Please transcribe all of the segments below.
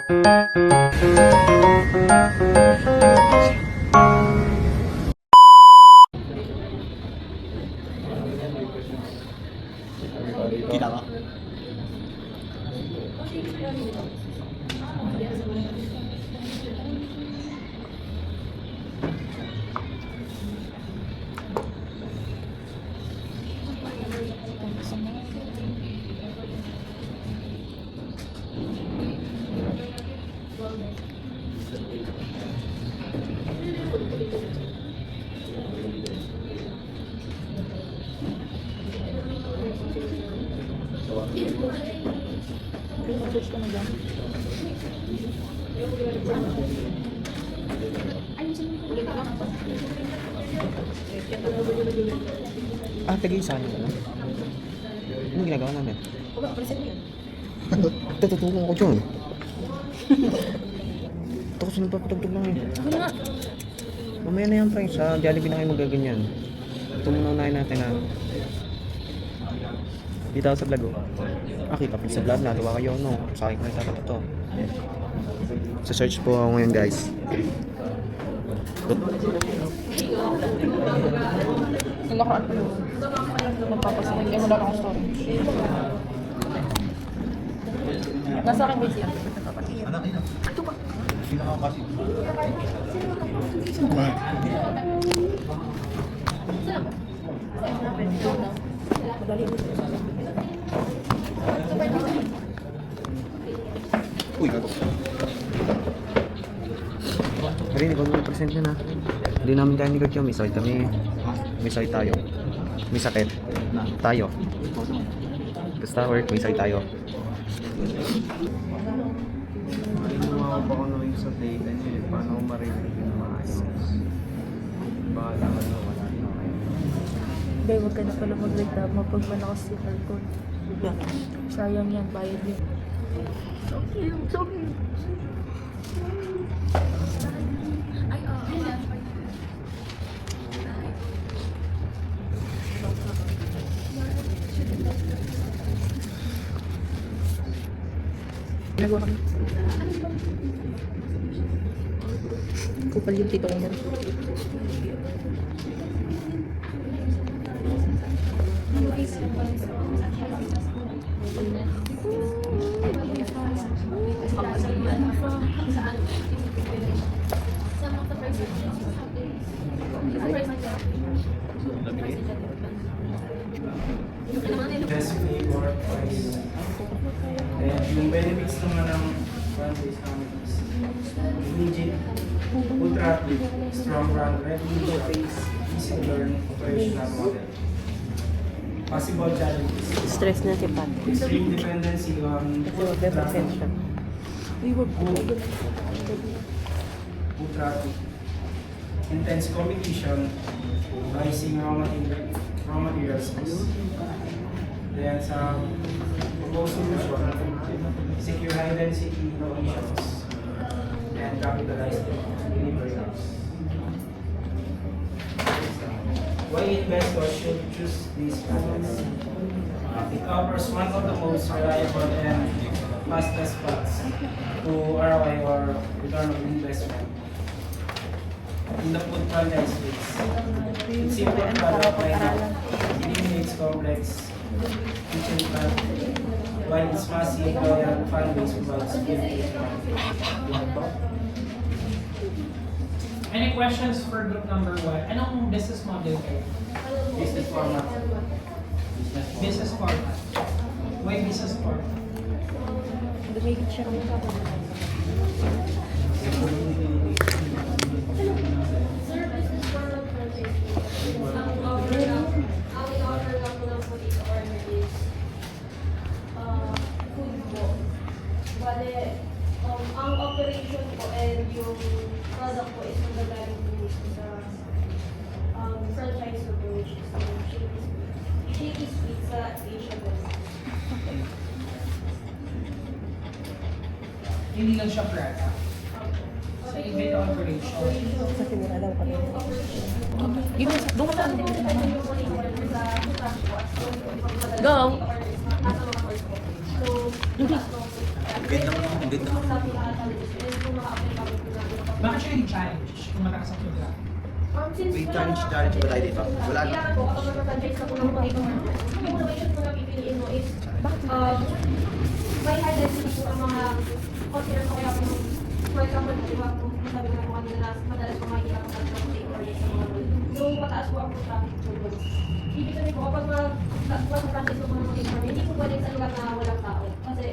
Kita ka? Search ka na dyan. Tagay-isa na lang. Anong ginagawa namin? Huwag ka, present mo yun. Tutulong ako dyan. Ito kasi nagpapatugtog lang eh. Ako na nga. Mamaya na yan, Frank. Sa Jollibee na kayo magaganyan. Ito muna unahin natin na. Dito ako sa vlog oh. Kita pa sa vlog, natuwa kayo no. Sa akin ko nagtapat ito. Sa search po ako ngayon guys. Yung nakaraan pa yun. Magpapasahin. Kaya wala akong story. Nasa akin base yan. Ito ba? Uy, gago. Pero hindi ko naman present yun ha. Hindi namin kaya ni Gagyo. May sakit kami. May sakit tayo. May sakit. Tayo. Basta work, may sakit tayo. Ginawa ko pa ko naman sa data niya eh. Paano ko marinig yung maayos. Bahala ka na, wala na kayo. Hindi, huwag ka na pala magreklamo pag malakas si Falcon. Sayang yan, bayad yun. Sorry. Nagawa kami. Kupal yung tito ko niyan. Best flavor price. And yung benefits naman ng plant-based namin is immediate, ultra active, strong run, ready to face, easy to learn, operational model. Possible challenges. Stress na si Pat. Extreme dependency on traffic. Ultra active. Intense competition, rising raw materials costs. Then sa proposed solution, secure high density locations and capitalize delivery hubs. Why investors should choose these products? It offers one of the most reliable and fastest paths to ROI or return on investment in the food franchise space. It's simple product lineup, eliminates complex kitchen plant, while its massive loyal fan base provides Any questions for group number 1? Anong business model kayo? business format. Business format. Why business format? Dumigit siya kami sa ang operation po and yung product po is nagagaling po mismo sa franchise po which is Shaky Sweet sa Asia West. Hindi lang siya product. Sa event operation. Kasi wala daw kami. Yun, doon ka saan? Go! So, Ang ganda. Bakit siya hindi challenge kung matakas ang program? Since May wala challenge ba tayo dito? Wala na. Kailangan po, kapag mag-franchise na po ng mga yung innovation po na pipiliin mo is, may high density po ang mga consider ko kaya po, for example, di ba, kung sabi ko na po kanina na madalas po makikita ko sa traffic or sa mga road. So, mataas po ang traffic po doon. Ibig sabihin po, kapag mag-franchise po ng mga hindi po pwede sa lugar na walang tao. Kasi,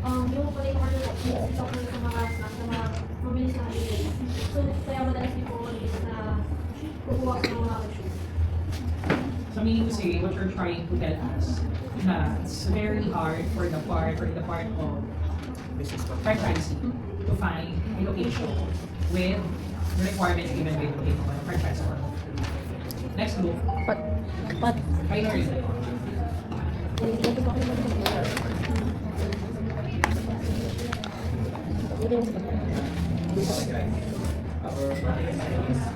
yung pala yung mga stop na sa mga snacks, sa mga mabilis na delivery. So, kaya madalas din po mabilis na kukuha ko ng mga shoes. So meaning to say, what you're trying to tell us, na it's very hard for the part of franchisee to find a location with the requirements given by the franchisor. Next group, Pat. pioneers.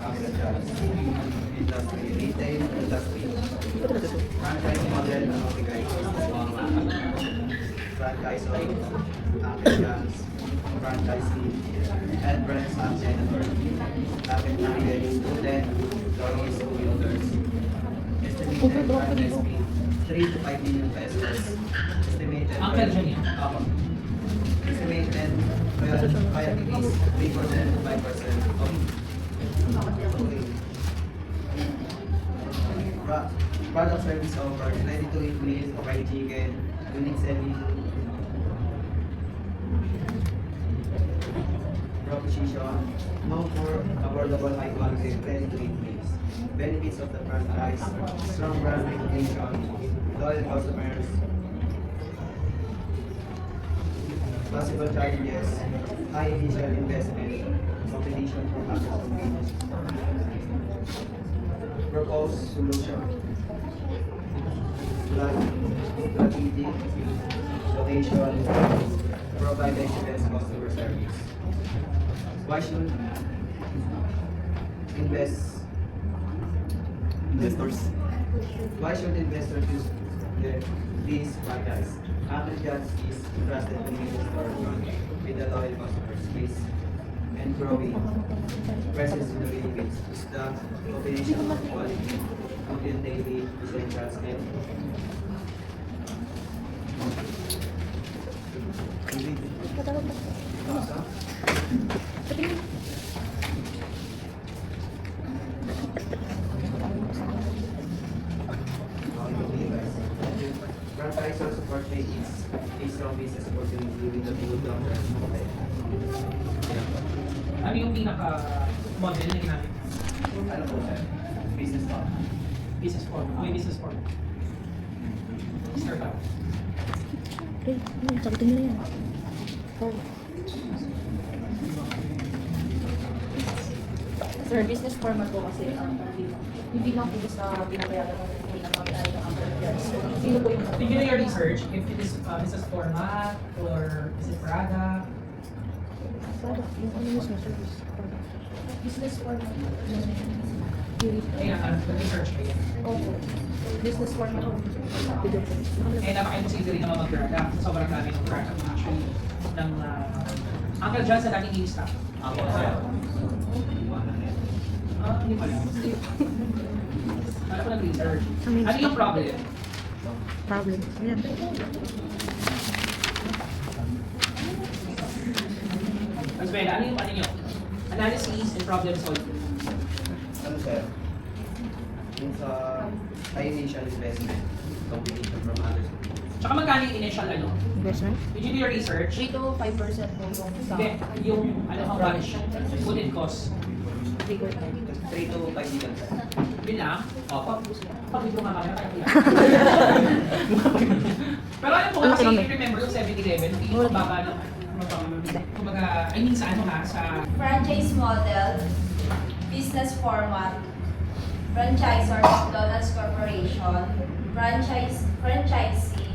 Our industry, retail industry. Franchise model na okay guys. Franchise like Americans, franchisee, and brands and senator. Lapit na rin, student, employees, commuters. Estimated franchise fee, 3 to 5 million pesos. Estimated. Ang kaya dyan yan? Opo. Estimated royalty is 3% to 5% of product service offer, ready to eat meals, fried chicken, unique selling proposition, known for affordable high quality, ready to eat meals. Benefits of the franchise, strong brand recognition, loyal customers, possible challenges, high initial investment, competition for access to business. Proposed solution. Strategic, location, provide excellent customer service. Why should investors? Why should investors use these franchise? Apple Jazz is trusted convenience store with a loyal customer base and growing presence in the Philippines. Is the combination of quality, content daily, essentials, and franchisor support rate is a strong business opportunity with the good long-term model. Ano yung pinaka-model na ginamit? Ano po sir? Business model. Business form. May business form. Start out. Sagutin nyo na yan. Sir, business format po kasi hindi lang po sa binabayaran ng pinakamayari ng Americans. So, sino po yung Did you do your research if it is business format or is it product? Yung ano yung service? business format? Kaya research kayo. Opo. Business format po. Eh, napaka-imposible rin naman mag-product. Sobrang dami ng product actually. Ng, Uncle John sa dating i-staff. Ako sir. Hindi pala. Wala ko nag-research. Ano yung problem? Problem. Ayan. Mas well, ano yung ano nyo? Analysis and problem solving. Ano sir? Yung sa high initial investment, competition from others. Tsaka magkano yung initial ano? Investment? Did you do your research? 3 to 5% po yung sa Hindi, yung ano how much? Food and cost. figure time. 3 to 5 million sir. Yun lang? Opo. Pag ito nga kaya kaya kaya. Pero ano po kasi, remember yung 7-Eleven, hindi yung mababa ng kumbaga, I mean sa ano ha, sa Franchise model, business format, franchisor McDonald's Corporation, franchisee,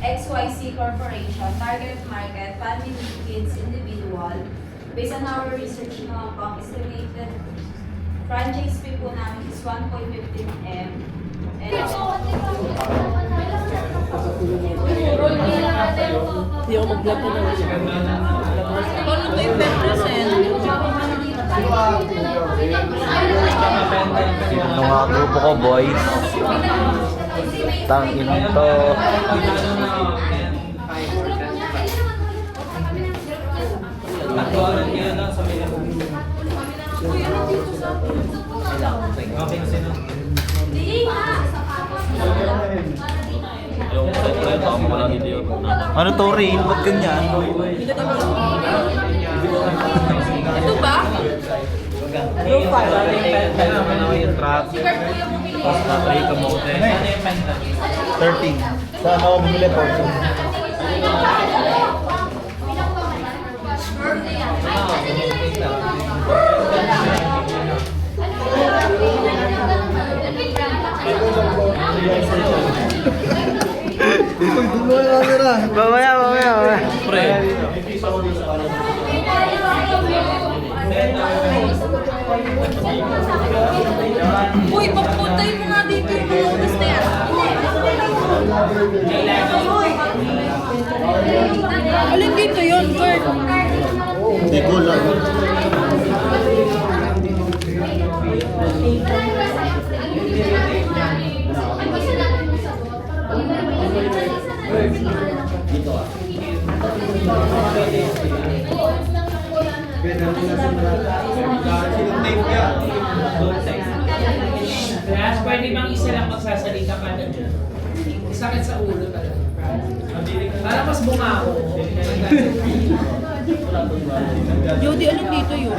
XYZ Corporation, target market, family, kids, individual. Based on our research na pang estimated franchise fee po namin is 1.15 M. And Hindi ako mag-vlog na lang. Paano ba yung 10%? Ito nga grupo ko, boys. Tangin to. Ano to, Rain? Ba't ganyan? Ito ba? Yung trap. Tatry ka mo. 13. Saan ako bumili po? Mamaya. Pre. Uy, papuntay mo nga dito yung mga ulas na yan. Alin dito yun, Kurt? Hindi ko lang. Last, pwede bang isa lang magsasalita ka na dyan? Sakit sa ulo talaga. Para mas bumako. Jody, alin dito yun?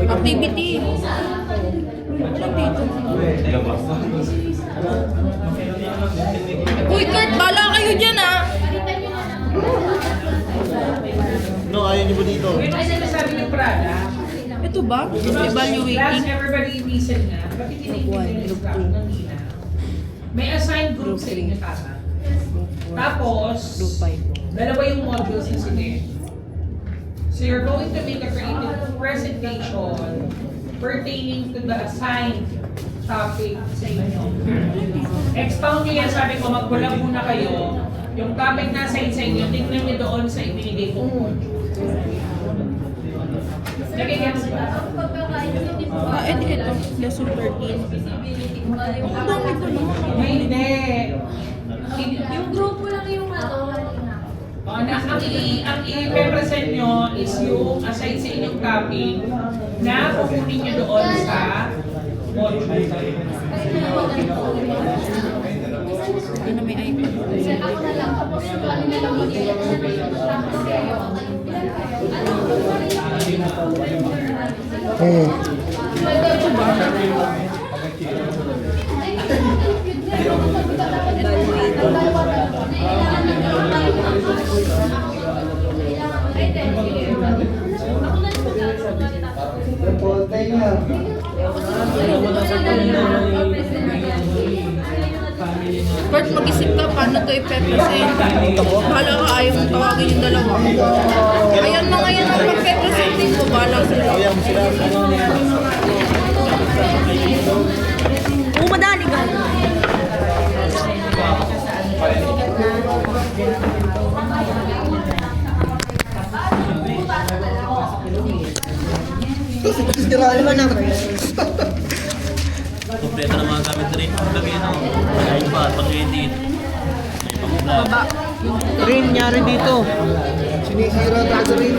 Activity. Alin dito? Uy, Kurt, bala kayo dyan ah! No, ayaw niyo ba dito? Yun ang sinasabi ng Prada. Ito ba? Last, Evaluating. everybody listen na. Bakit hindi ng Nina? May assigned group sa inyo, tama? Tapos, dalawa yung modules na sila. So you're going to make a creative presentation pertaining to the assigned topic sa inyo. Expound niyo yan, sabi ko, magkulang muna kayo. Yung topic na sa inyo, tingnan niyo doon sa ibinigay kong module. Nagigets ba? Ito. Lesson 13. Ang dami ko naman. Hindi. Yung grupo lang yung Ang i-represent nyo is yung aside sa inyong topic na pupunin nyo doon sa module. Ito na may iPad. ako na lang. Kurt, mag-isip ka paano ito i-represent. Bahala ka, ayaw mong tawagin yung dalawa. Ayan mga yan ang pag-representin ko. Bahala sila. Madali ka. Kompleto naman kami rin. Lagyan ako. Ayun pa, pag-edit. May pang-vlog. Baba. Rin, nyari dito. Sinisira talaga rin.